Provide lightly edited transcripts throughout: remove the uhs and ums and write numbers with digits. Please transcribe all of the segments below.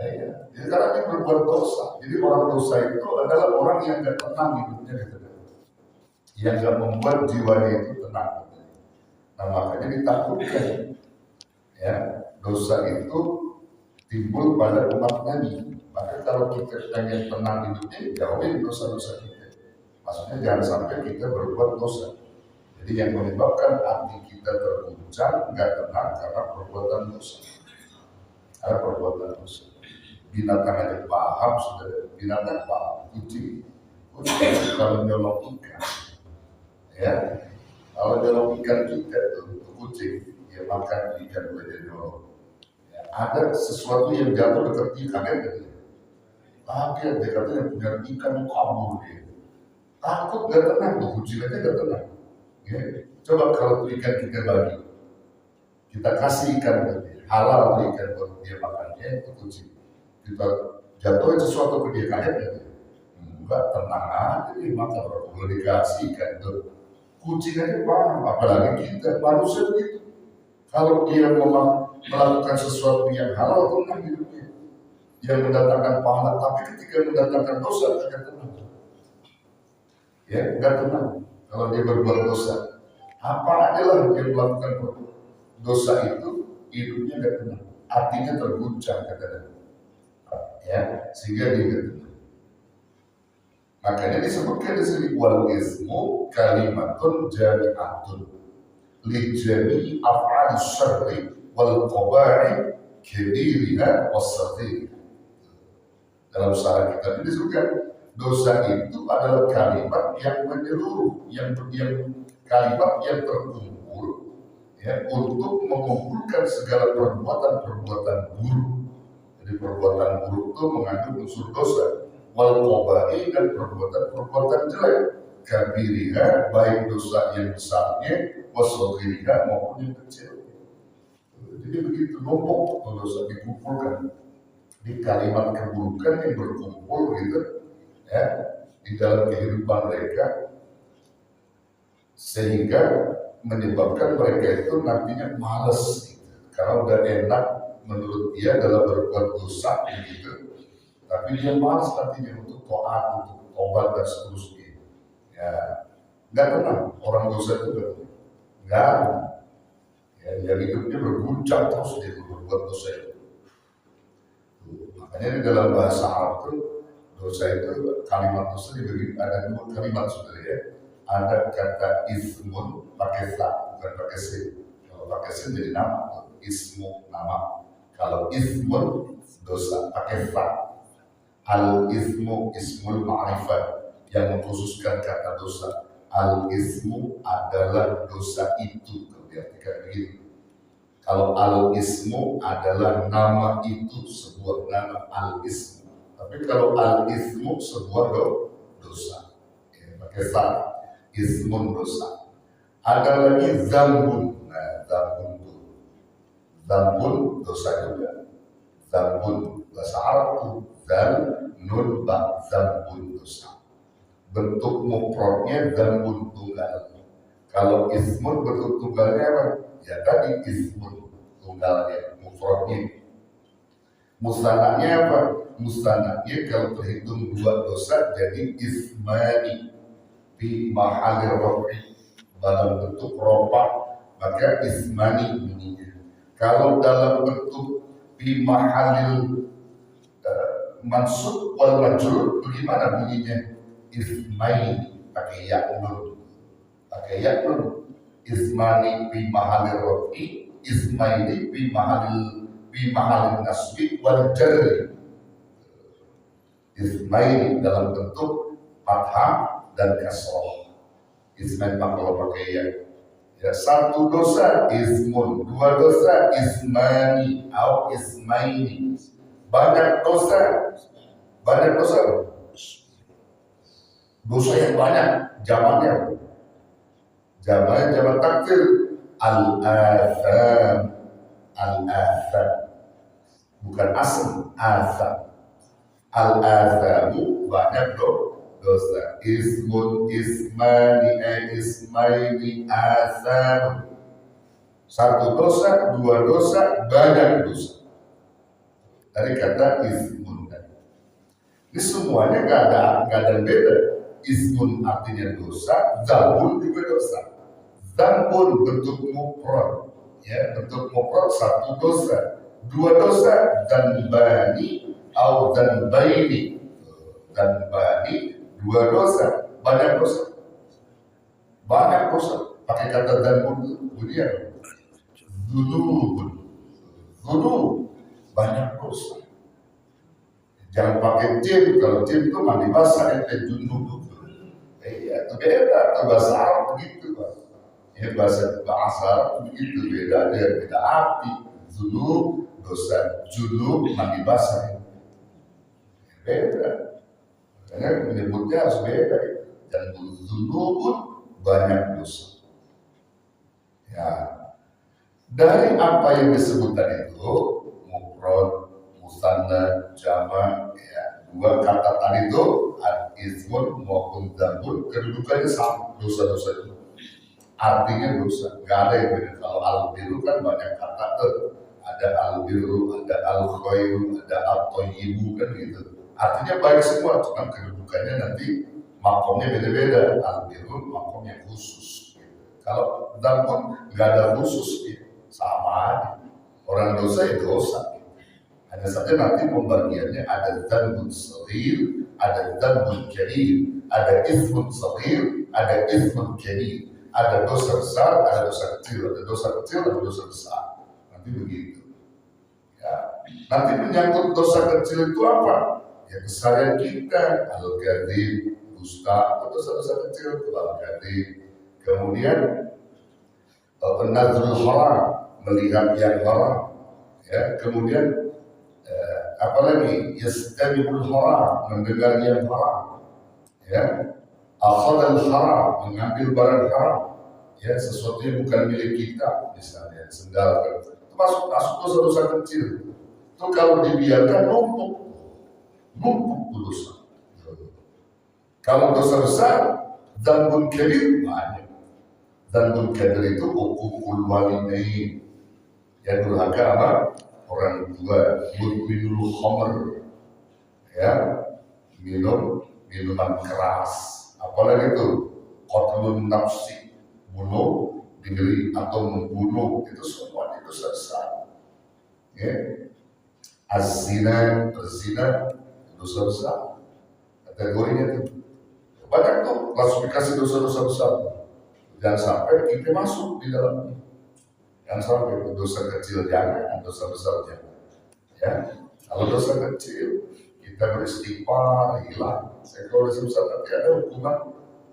Ya. Jadi karena dia berbuat dosa. Jadi orang dosa itu adalah orang yang gak tenang hidupnya gitu. Yang gak membuat jiwanya itu tenang. Nah makanya ditakutkan. Ya, dosa itu timbul pada umat Nabi. Maka kalau kita pengen tenang hidupnya, jauhin dosa-dosa kita. Maksudnya jangan sampai kita berbuat dosa. Jadi yang menyebabkan hati kita terguncang, nggak tenang karena perbuatan dosa. Karena perbuatan dosa. Binatang aja paham sudah, binatang paham, kucing kalau nyolong ikan, ya kalau nyolong ikan kita tuh kucing, dia makan ikan beda nyolong. Ya, ada sesuatu yang jatuh dekat dia, kaget dia. Kaget dia katanya punya ikan yang kabur dia. Takut nggak tenang tuh, kucing aja nggak tenang. Ya, coba kalau tuh ikan kita bagi, kita kasih ikan ke dia, halal tuh ikan buat dia makannya itu kucing. Kita jatuhin sesuatu ke dia, kaget ya dia. Enggak, tenang aja dia makan, kalau dikasih ikan tuh. Kucing aja paham, apalagi kita manusia begitu. Kalau dia mau melakukan sesuatu yang halal, tenang hidupnya. Yang mendatangkan pahala, tapi ketika mendatangkan dosa, tidak tenang. Ya, enggak tenang. Kalau dia berbuat dosa, apa adalah yang melakukan dosa itu, hidupnya enggak tenang. Hatinya terguncang, kata-kata. Ya, sehingga dia enggak tenang. Makanya disebutkan di sini wal ismu kalimatun jami'atun li jami'i af'ali syarri wal qaba'i kabiriha was-saghir. Dalam syarah kitab ini disebutkan dosa itu adalah kalimat yang menyeluruh, yang kalimat yang terkumpul ya, untuk mengumpulkan segala perbuatan-perbuatan buruk. Jadi perbuatan buruk itu mengandung unsur dosa, wal qaba'i dan perbuatan-perbuatan jelek, kabiriha baik dosa yang besarnya, wasaghiriha maupun yang kecil. Jadi begitu numpuk dosa dikumpulkan di kalimat keburukan yang berkumpul gitu ya di dalam kehidupan mereka, sehingga menyebabkan mereka itu nantinya malas gitu. Karena udah enak menurut dia dalam berbuat dosa gitu, tapi dia malas nantinya untuk taat, untuk tobat dan seterusnya. Ya, nggak tenang orang dosa itu nggak tenang. Ya, yang hidupnya berguncang terus dia berbuat dosa itu. Makanya di dalam bahasa Arab itu dosa itu kalimat dosa dibagi ada dua kalimat saudara ya. Ada kata ismun pakai sa, bukan pakai sin. Kalau pakai sin jadi nama, ismu nama. Kalau ismun dosa pakai sa. Al ismu ismul ma'rifat yang mengkhususkan kata dosa. Al ismu adalah dosa itu, diartikan begitu. Kalau al ismu adalah nama itu, sebuah nama al ismu. Tapi kalau al ismu sebuah dosa, ya, pakai sa, ismun dosa. Ada lagi zambun, nah zambun dosa juga. Zambun bahasa Arab itu zal nun ba, zambun dosa. Bentuk mufradnya zambun tunggal. Kalau ismun bentuk tunggalnya apa? Ya tadi ismun tunggalnya, mufradnya. Mustanaknya apa? Mustanaknya kalau terhitung dua dosa jadi ismani di mahalir rofi dalam bentuk rofa, maka ismani bunyinya. Kalau dalam bentuk di mahalil mansub wal majrur bagaimana bunyinya? Ismaini pakai ya nun, pakai ya nun. Ismani bi mahalir rofi, ismaini bi mahalil nasbi wal jarri. Ismaini dalam bentuk fathah dan kasroh. Ismail kalau pakai ya, satu dosa ismun, dua dosa ismani atau ismaini. Banyak dosa dosa yang banyak, jamannya zaman takdir al-atham, bukan asam, atham. Al-athamu banyak dosa. Ismun, ismani, ismaini, atham. Satu dosa, dua dosa, banyak dosa. dari kata ismun tadi. Ini semuanya nggak ada beda. Ismun artinya dosa, zambun juga dosa. Zambun bentuk mufrad, ya bentuk mufrad satu dosa, dua dosa, zanbani atau zanbaini, zanbani dua dosa, banyak dosa, banyak dosa. Pakai kata zambun bunyi apa? Dzunubun, dzunub banyak dosa. Jangan pakai tim, kalau tim itu mandi basah, junub. Iya, itu beda. Itu bahasa Arab begitu, Pak. Ya, bahasa Arab begitu beda, ada beda arti. Junub dosa, junub mandi basah. Beda. Karena menyebutnya harus beda. Dan junubun banyak dosa. Ya, dari apa yang disebut tadi itu, mufrad, musanna, jama, ya, dua kata tadi itu al-ismun maupun dzambun kedudukannya sama, dosa-dosa itu artinya dosa, nggak ada yang beda. Kalau al-biru kan banyak kata tuh, ada al-biru, ada al-khairu, ada al-thayyibu kan gitu, artinya baik semua, cuma kedudukannya nanti makomnya beda-beda. Al-biru makomnya khusus gitu. Kalau dzambun nggak ada khusus gitu, sama aja, orang dosa ya dosa. Hanya saja nanti pembagiannya ada dzambun shaghir, ada dzambun kabir, ada ismun shaghir, ada ismun kabir, ada dosa besar, ada dosa kecil, ada dosa kecil, ada dosa besar. Nanti begitu. Ya. Nanti menyangkut dosa kecil itu apa? Ya kesalahan kita, al-kadhib, dusta, itu dosa-dosa kecil itu al-kadhib. Kemudian penadzul haram, melihat yang haram. Ya, kemudian apalagi yastabihul haram, mendengar yang haram, ya, akhadal haram, mengambil barang haram, ya, sesuatu yang bukan milik kita, misalnya sendal, itu masuk dosa-dosa kecil. Itu kalau dibiarkan numpuk dosa. Kalau dosa besar, dzambun kabir banyak. Dzambun kabir itu uququl walidain, ya, durhaka apa? Orang tua, mudminul khamr, ya, minuman keras, apalagi itu qatlun nafsi, bunuh diri atau membunuh, itu semua itu dosa. Ya, az-zina, berzina, dosa besar. Kategorinya itu banyak tuh klasifikasi dosa-dosa besar. Jangan sampai kita masuk di dalamnya. Yang sampai itu dosa kecil jangan, dosa besar jangan. Ya, kalau dosa kecil kita beristighfar, hilang. Kalau dosa besar nanti ada hukuman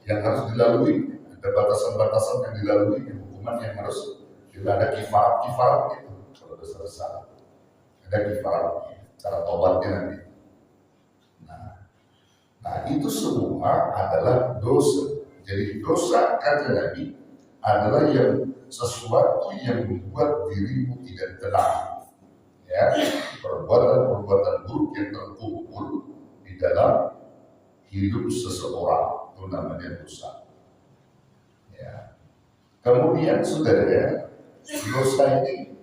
yang harus dilalui, ada batasan-batasan yang dilalui, hukuman yang harus ada kifarat itu. Kalau dosa besar ada kifarat, cara tobatnya nanti. Nah itu semua adalah dosa. Jadi dosa kata Nabi adalah sesuatu yang membuat dirimu tidak tenang, ya, perbuatan-perbuatan buruk yang terkumpul di dalam hidup seseorang, itu namanya dosa. Ya. Kemudian saudara, dosa ini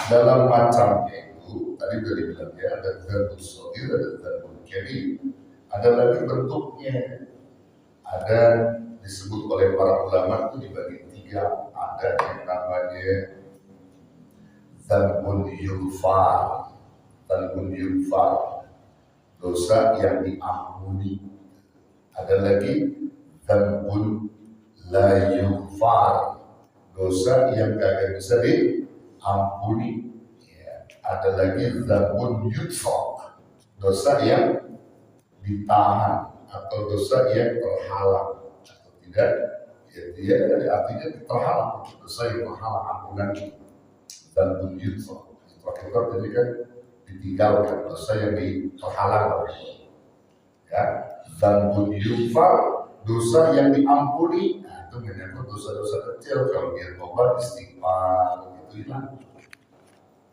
dalam macamnya itu tadi sudah dibilang ya, ada dzambun shaghir, ada dzambun kabir, ada lagi bentuknya, ada disebut oleh para ulama itu dibagi tiga. Ada yang namanya dzambun yughfar, dosa yang diampuni. Ada lagi dzambun la yughfar, dosa yang kagak bisa diampuni. Ya. Ada lagi dzambun yudfaq, dosa yang ditahan atau dosa yang terhalang atau tidak. Ya, artinya terhalang, dosa yang terhalang ampunan dan bunyutso. Kita tadi kan ditinggalkan, dosa yang terhalang oleh ya, dan bunyutso, dosa yang diampuni. Nah, itu menyangkut dosa-dosa kecil. Kalau dia tobat, istighfar, itu hilang.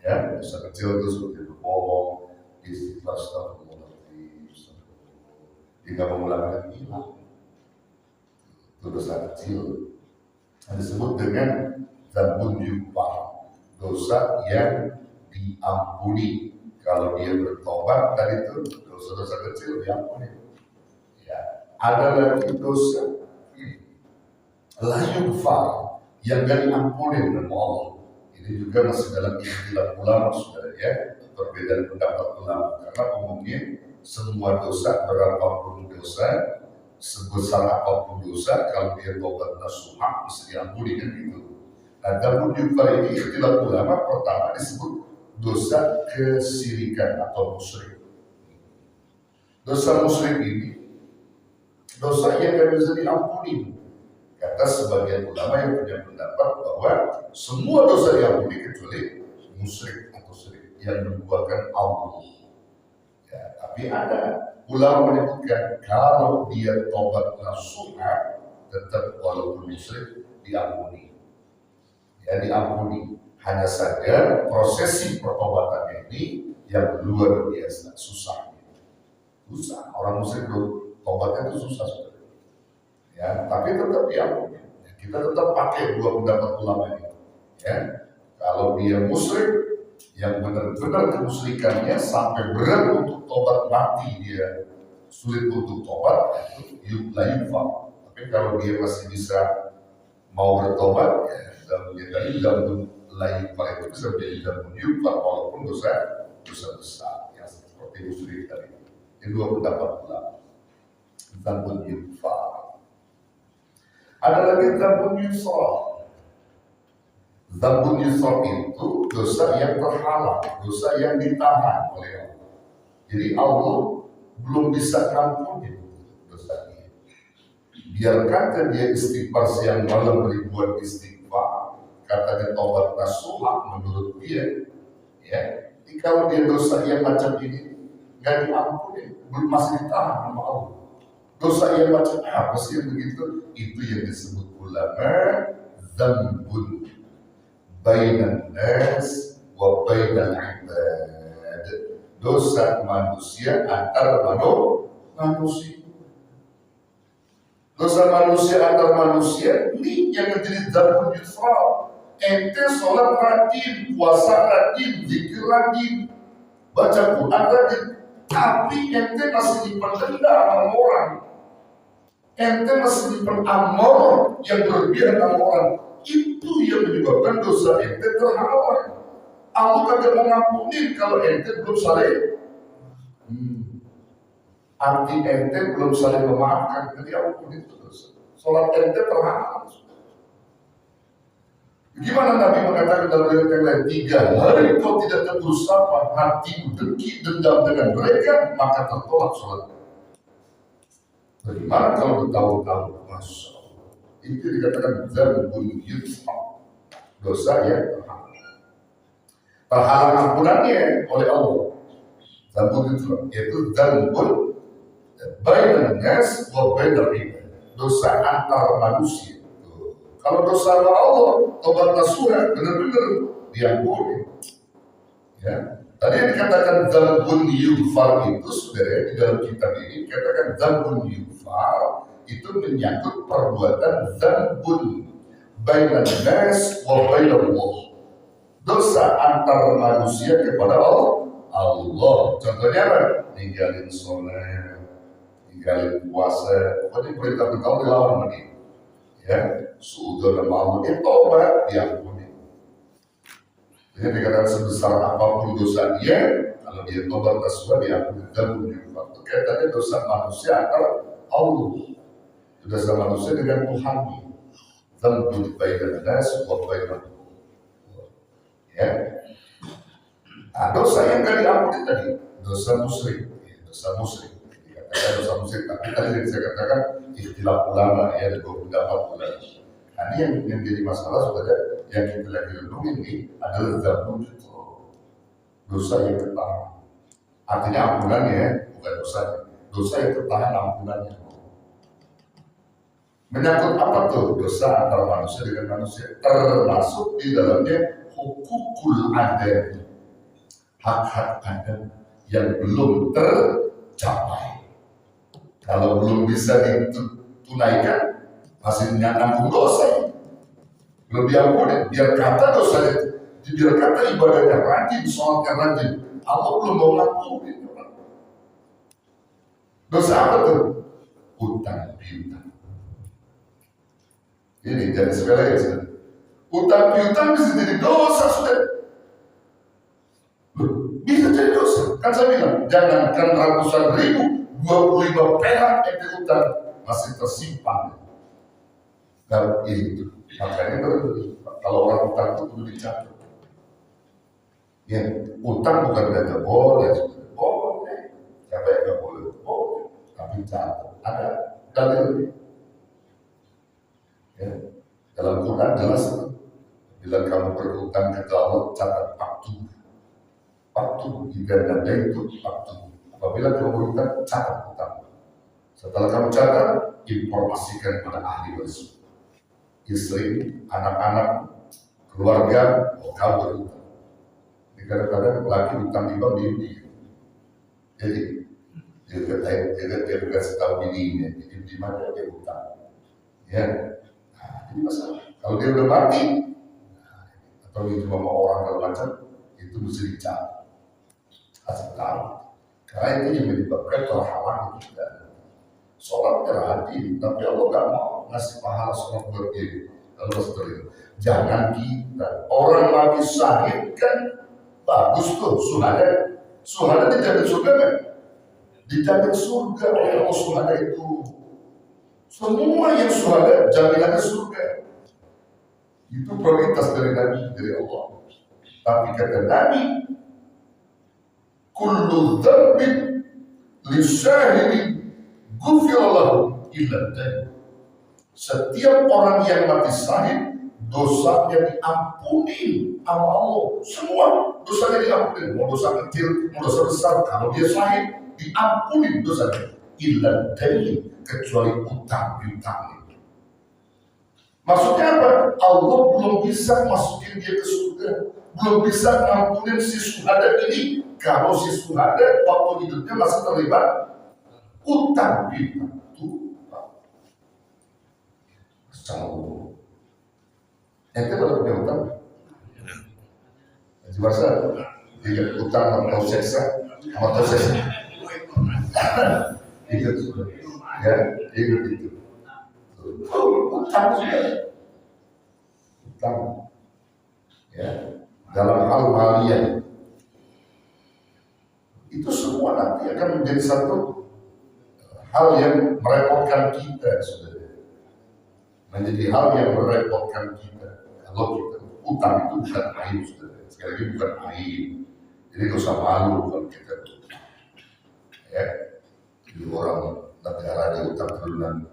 Ya, dosa kecil itu seperti berbohong, istighfar, astagfirullahaladzim, tidak mengulang lagi, hilang. Itu dosa kecil. Disebut dengan dzambun yughfar, dosa yang diampuni. Kalau dia bertobat tadi itu dosa-dosa kecil diampuni. Ya, ada lagi dosa layu far yang gak diampuni oleh Allah. Ini juga masih dalam istilah ulama, saudara ya, perbedaan pendapat ulama. Karena umumnya semua dosa, berapapun dosa, sebesar apapun dosa, kalau dia tobat nasuha bisa diampuni kan gitu. Nah, dalam yukfar ini istilah ulama pertama disebut dosa kesyirikan atau musyrik. Dosa musyrik ini dosa yang tidak bisa diampuni. Kata sebagian ulama yang punya pendapat bahwa semua dosa diampuni kecuali musyrik atau syirik yang membuatkan Allah. Ya, tapi ada ulama menyebutkan kalau dia tobat nasuha tetap walaupun musyrik diampuni. Ya, diampuni. Hanya saja prosesi pertobatannya ini yang luar biasa susahnya. Susah. Orang musyrik dulu tobatnya itu susah sebenarnya. Ya, tapi tetap diampuni. Ya, kita tetap pakai dua pendapat ulama ini. Ya, kalau dia musyrik yang benar-benar kemusyrikannya sampai berat untuk tobat mati, dia sulit untuk tobat, itu yukfa. Tapi kalau dia masih bisa mau bertobat, ya dan dalam yukfa itu bisa menjadi dalam yukfa walaupun dosa besar, ya seperti musyrik tadi. Ini dua pendapat ulama. Zambun yukfa. Ada lagi zambun yusra. Zambun yusra itu dosa yang terhalang, dosa yang ditahan oleh Allah. Jadi Allah belum bisa ngampuni dosa ini. Biarkan dia istighfar siang malam ribuan istighfar, katanya tobat nasuha menurut dia. Ya, jadi kalau dia dosa yang macam ini nggak diampuni, belum masih ditahan sama Allah. Dosa yang macam apa sih yang begitu? Itu yang disebut ulama dzambun bainan nas wa bainal ibad. Dosa manusia antar manusia. Dosa manusia antar manusia ini yang menjadi dzambun yusra. Ente sholat rajin, puasa rajin, zikir rajin, baca Quran rajin, tapi ente masih dipendam sama orang. Ente masih dipen amor yang berlebihan sama orang. Itu yang menyebabkan dosa ente terhalang. Allah kagak mau ngampuni kalau ente belum saling. Arti ente belum saling memaafkan, jadi ampun itu dosa. Sholat ente terhalang. Gimana Nabi mengatakan dalam riwayat yang lain, 3 hari kau tidak tegur sapa, hatimu dengki dendam dengan mereka, maka tertolak sholat. Bagaimana kalau bertahun-tahun? Masya Allah. Itu dikatakan dzambun yusra, dosa yang terhalang ampunannya oleh Allah. Dzambun yusra, yaitu dzambun bainan nas wa bainal ibad, dosa antar manusia. Kalau dosa Allah, tobat nasuha benar-benar diampuni. Ya. Tadi yang dikatakan dzambun yufar itu sebenarnya di dalam kitab ini dikatakan dzambun yufar itu menyangkut perbuatan dzambun bainan nas wa bainallah. Dosa antar manusia kepada Allah. Contohnya apa? Ninggalin sholat, ninggalin puasa, pokoknya perintah-perintah Allah dilawan sama dia. Ya, sudah mau dia tobat diampuni. Jadi dikatakan sebesar apapun dosa dia, kalau dia tobat nasuha diampuni dzambun yufar. Itu kaitannya dosa manusia antara Allah, dosa manusia dengan Tuhan. Dzambun bainan nas wa bainallah. Ya. Nah, dosa yang gak diampuni tadi, dosa musyrik, dosa musyrik. Dikatakan dosa musyrik, tapi tadi saya katakan ikhtilaf ulama, ya, ada dua pendapat ulama. Nah, ini yang jadi masalah saudara, yang kita lagi renung ini adalah dzambun yusra, dosa yang tertahan. Artinya ampunannya, bukan dosa yang tertahan ampunannya. Menyangkut apa tuh? Dosa antara manusia dengan manusia, termasuk di dalamnya hukukul adam, hak-hak adam yang belum tercapai. Kalau belum bisa ditunaikan, masih nanggung dosa. Belum diampuni, biar kata dosanya, biar kata ibadahnya rajin, sholatnya rajin, Allah belum mau ngampuni. Dosa apa tuh? Utang piutang. Ini jadi sepele ya sudah. Utang piutang bisa jadi dosa sudah. Bisa jadi dosa. Kan saya bilang, jangankan ratusan ribu, 25 perak yang diutang masih tersimpan. Dan itu makanya berhenti. Kalau orang utang itu perlu dicatat. Ya, utang bukan gak boleh, boleh. Siapa yang gak boleh? Boleh. Tapi catat. Ada dalilnya. Ya. Dalam Quran jelas, bila kamu berhutang kepada Allah, catat waktu. Waktu jika ada itu waktu. Apabila kamu berhutang, catat hutang. Setelah kamu catat, informasikan pada ahli waris. Istri, anak-anak, keluarga, kamu berhutang. Kadang-kadang laki hutang di bank bini. Jadi dia kasih tahu bininya, jadi di mana dia hutang. Ya, nah, ini masalah. Kalau dia udah mati, atau dia cuma mau orang kalau macam, itu mesti dicatat. Kasih tahu. Karena itu yang menyebabkan terhalang itu tidak. Sholatnya rajin, tapi Allah gak mau ngasih pahala sholat buat dia. Allah seterusnya. Jangan kita orang mati syahid kan bagus tuh, suhada dijamin surga kan? Dijamin surga oleh Allah. Suhada itu semua yang suhada jaminannya surga. Itu prioritas dari Nabi, dari Allah. Tapi kata Nabi, kullu dzambin lisyahidi ghufira lahu illa dain. Setiap orang yang mati syahid, dosanya diampuni sama Allah. Semua dosanya diampuni. Mau dosa kecil, mau dosa besar. Kalau dia syahid, diampuni dosanya. Illa dain, kecuali utang piutang. Maksudnya apa? Allah belum bisa masukin dia ke surga. Belum bisa ngampunin si suhada ini. Kalau si suhada waktu hidupnya masih terlibat utang piutang. Sama ente pada punya utang? Haji Barsa, dia utang atau seksa? Atau seksa? Ingat sudah. Ya, ingat itu. Utang sudah. Utang. Ya, dalam hal maliyah. Itu semua nanti akan menjadi satu hal yang merepotkan kita, sudah. Menjadi hal yang merepotkan kita. Kalau kita utang itu bukan aib, sekali lagi bukan aib. Jadi gak usah malu kalau kita utang. Ya, jadi orang negara dia utang triliunan